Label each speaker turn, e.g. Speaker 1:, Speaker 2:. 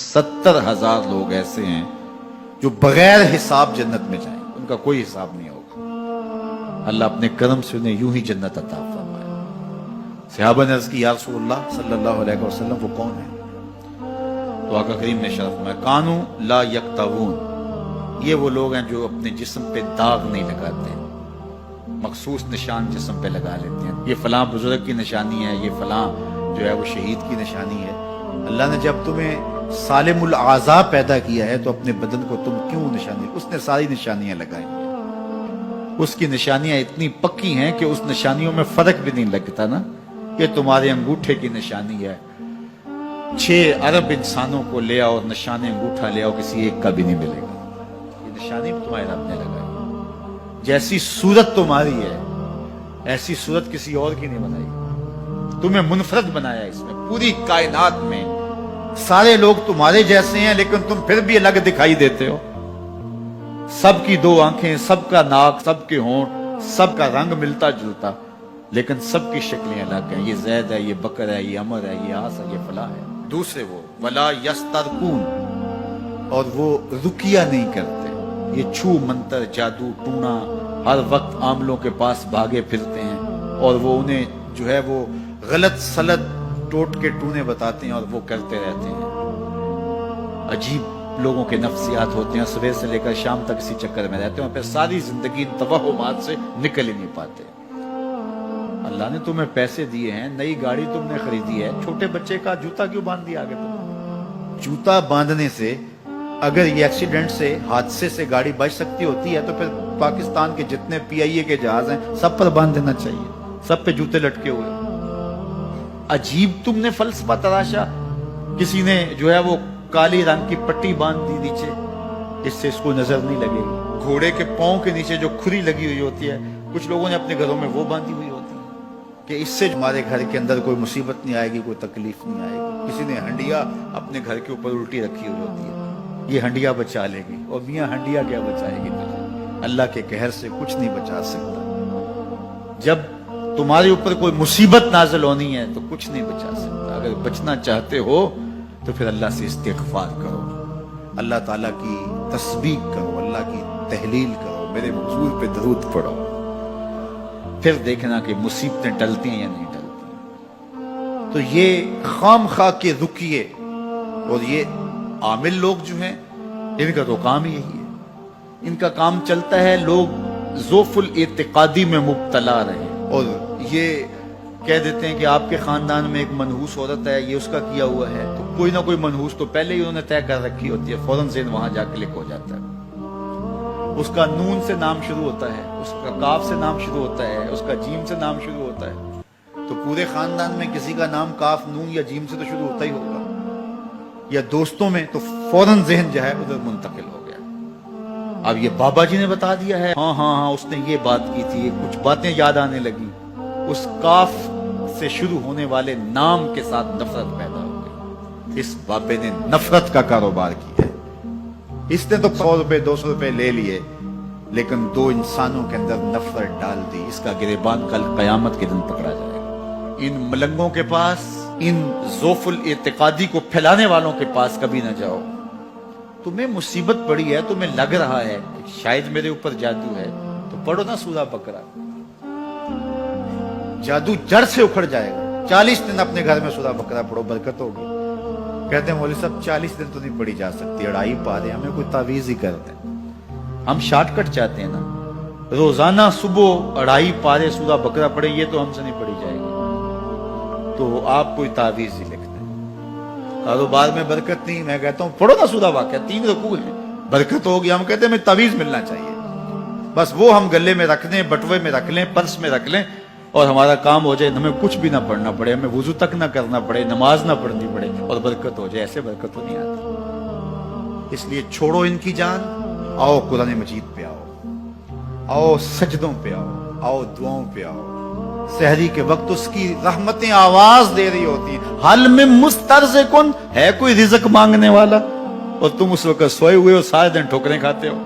Speaker 1: 70,000 लोग ऐसे हैं जो बगैर हिसाब जन्नत में जाएंगे, उनका कोई हिसाब नहीं होगा। अल्लाह अपने करम से उन्हें यूं ही जन्नत अता फरमाए। सहाबा ने अर्ज़ की, या रसूलल्लाह सल्लल्लाहु अलैहि वसल्लम वो कौन है? तो आका करीम ने इरशाद फरमाया, कानू ला यक्तवून, ये वो लोग हैं जो अपने जिस्म पे दाग नहीं लगाते, मखसूस निशान जिस्म पे लगा लेते हैं। ये फलां बुजुर्ग की निशानी है, ये फलां जो है वो शहीद की निशानी है। अल्लाह ने जब तुम्हें सालिमुल आज़ा पैदा किया है तो अपने बदन को तुम क्यों निशानी, उसने सारी निशानियां लगाई हैं। उसकी निशानियां इतनी पक्की हैं कि उस निशानियों में फर्क भी नहीं लगता ना। ये तुम्हारे अंगूठे की निशानी है, 6 अरब इंसानों को ले आओ, निशान अंगूठा ले आओ, किसी एक का भी नहीं मिलेगा। ये निशानी तुम्हारे रब ने लगाई। जैसी सूरत तुम्हारी है ऐसी सूरत किसी और की नहीं बनाई। तुम्हें मुनफरद बनाया इसमें। पूरी कायनात में सारे लोग तुम्हारे जैसे हैं लेकिन तुम फिर भी अलग दिखाई देते हो। सबकी 2 आंखें, सबका नाक, सबके होंठ, सबका रंग मिलता जुलता, लेकिन सबकी शक्लें अलग हैं। ये जैद है, ये बकर है, ये अमर है, ये आस है, ये फला है। दूसरे वो वला यस्तरकून, और वो रुकिया नहीं करते। ये छू मंतर जादू टूना हर वक्त आमलों के पास भागे फिरते हैं, और वो उन्हें जो है वो गलत सलत टोट के टूने बताते हैं और वो करते रहते हैं। अजीब लोगों के नफ्सियात होते हैं, सुबह से लेकर शाम तक इसी चक्कर में रहते हैं और फिर सारी जिंदगी तवहुमात से निकल ही नहीं पाते। अल्लाह ने तुम्हें पैसे दिए हैं, नई गाड़ी तुमने खरीदी है, छोटे बच्चे का जूता क्यों बांध दिया आगे तुम? जूता बांधने से अगर ये एक्सीडेंट से, हादसे से गाड़ी बच सकती होती है तो फिर पाकिस्तान के जितने PIA के जहाज हैं सब पर बांध देना चाहिए, सब पे जूते लटके हुए। अजीब तुमने फलसफा तराशा। किसी ने जो है वो काली रंग की पट्टी बांध दी नीचे, इससे इसको नजर नहीं लगेगी। घोड़े के पांव के नीचे जो खुरी लगी हुई होती है, कुछ लोगों ने अपने घरों में वो बांधी हुई होती है कि इससे हमारे घर के अंदर कोई मुसीबत नहीं आएगी, कोई तकलीफ नहीं आएगी। किसी ने हंडिया अपने घर के ऊपर उल्टी रखी हुई होती है, ये हंडिया बचा लेगी। और मियाँ हंडिया क्या बचाएगी तुझे? अल्लाह के कहर से कुछ नहीं बचा सकता। जब तुम्हारे ऊपर कोई मुसीबत नाज़िल होनी है तो कुछ नहीं बचा सकता। अगर बचना चाहते हो तो फिर अल्लाह से इस्तिग़फ़ार करो, अल्लाह ताला की तस्बीह करो, अल्लाह की तहलील करो, मेरे हुजूर पे दरूद पढ़ो, फिर देखना कि मुसीबतें टलती हैं या नहीं टलती। तो ये खामखा के रुकिए, और ये आमिल लोग जो हैं इनका तो काम ही यही है। इनका काम चलता है लोग ज़ोफ़ुल इत्तिक़ादी में मुब्तला रहे और ये कह देते हैं कि आपके खानदान में एक मनहूस औरत है, ये उसका किया हुआ है, तो कोई ना कोई मनहूस तो पहले ही उन्होंने तय कर रखी होती है, फौरन ज़हन वहां जाके क्लिक हो जाता है। उसका नून से नाम शुरू होता है, उसका काफ से नाम शुरू होता है, उसका जीम से नाम शुरू होता है, तो पूरे खानदान में किसी का नाम काफ, नून या जीम से तो शुरू होता ही होगा। या दोस्तों में तो फौरन ज़हन जो है उधर मुंतकिल हो गया। अब ये बाबा जी ने बता दिया है, हाँ उसने ये बात की थी, कुछ बातें याद आने लगी, उस काफ से शुरू होने वाले नाम के साथ नफरत पैदा हो गई। इस बाबे ने नफरत का कारोबार किया है। इसने तो 100 रुपए 200 रुपए ले लिए, लेकिन 2 इंसानों के अंदर नफरत डाल दी। इसका गिरेबान कल कयामत के दिन पकड़ा जाएगा। इन मलंगों के पास, इन ज़ोफ़ुल इत्तिक़ादी को फैलाने वालों के पास कभी ना जाओ। तुम्हें मुसीबत पड़ी है, तुम्हें लग रहा है कि शायद मेरे ऊपर जादू है, तो पढ़ो ना सूरा बकरा, जादू जड़ से उखड़ जाएगा। 40 दिन अपने घर में सूरा बकरा पढ़ो, बरकत होगी। कहते हैं मौलवी साहब 40 दिन तो नहीं पढ़ी जा सकती, 2.5 पारे, हमें कोई तावीज ही करते हैं। हम शॉर्टकट चाहते हैं ना, रोजाना सुबह 2.5 पारे सूरा बकरा पढ़े, ये तो हमसे नहीं पढ़ी जाएगी, तो आप कोई तावीज ही लिखते हैं। कारोबार में बरकत नहीं, मैं कहता हूँ पढ़ो ना सूरा वाक़या, 3 रुकू है, बरकत होगी। हम कहते हैं हमें तावीज मिलना चाहिए, बस वो हम गले में रख लें, बटुए में रख लें, पर्स में रख लें और हमारा काम हो जाए, हमें कुछ भी ना पढ़ना पड़े, हमें वुजू तक ना करना पड़े, नमाज ना पढ़नी पड़े और बरकत हो जाए। ऐसे बरकत तो नहीं आती। इसलिए छोड़ो इनकी जान, आओ कुरान मजीद पे आओ सजदों पे आओ दुआओं पे आओ। सहरी के वक्त उसकी रहमतें आवाज दे रही होती हैं, हल में मुस्तरज़िकुन, है कोई रिज़्क़ मांगने वाला, और तुम उस वक्त सोए हुए हो, सारे दिन ठोकरें खाते हो।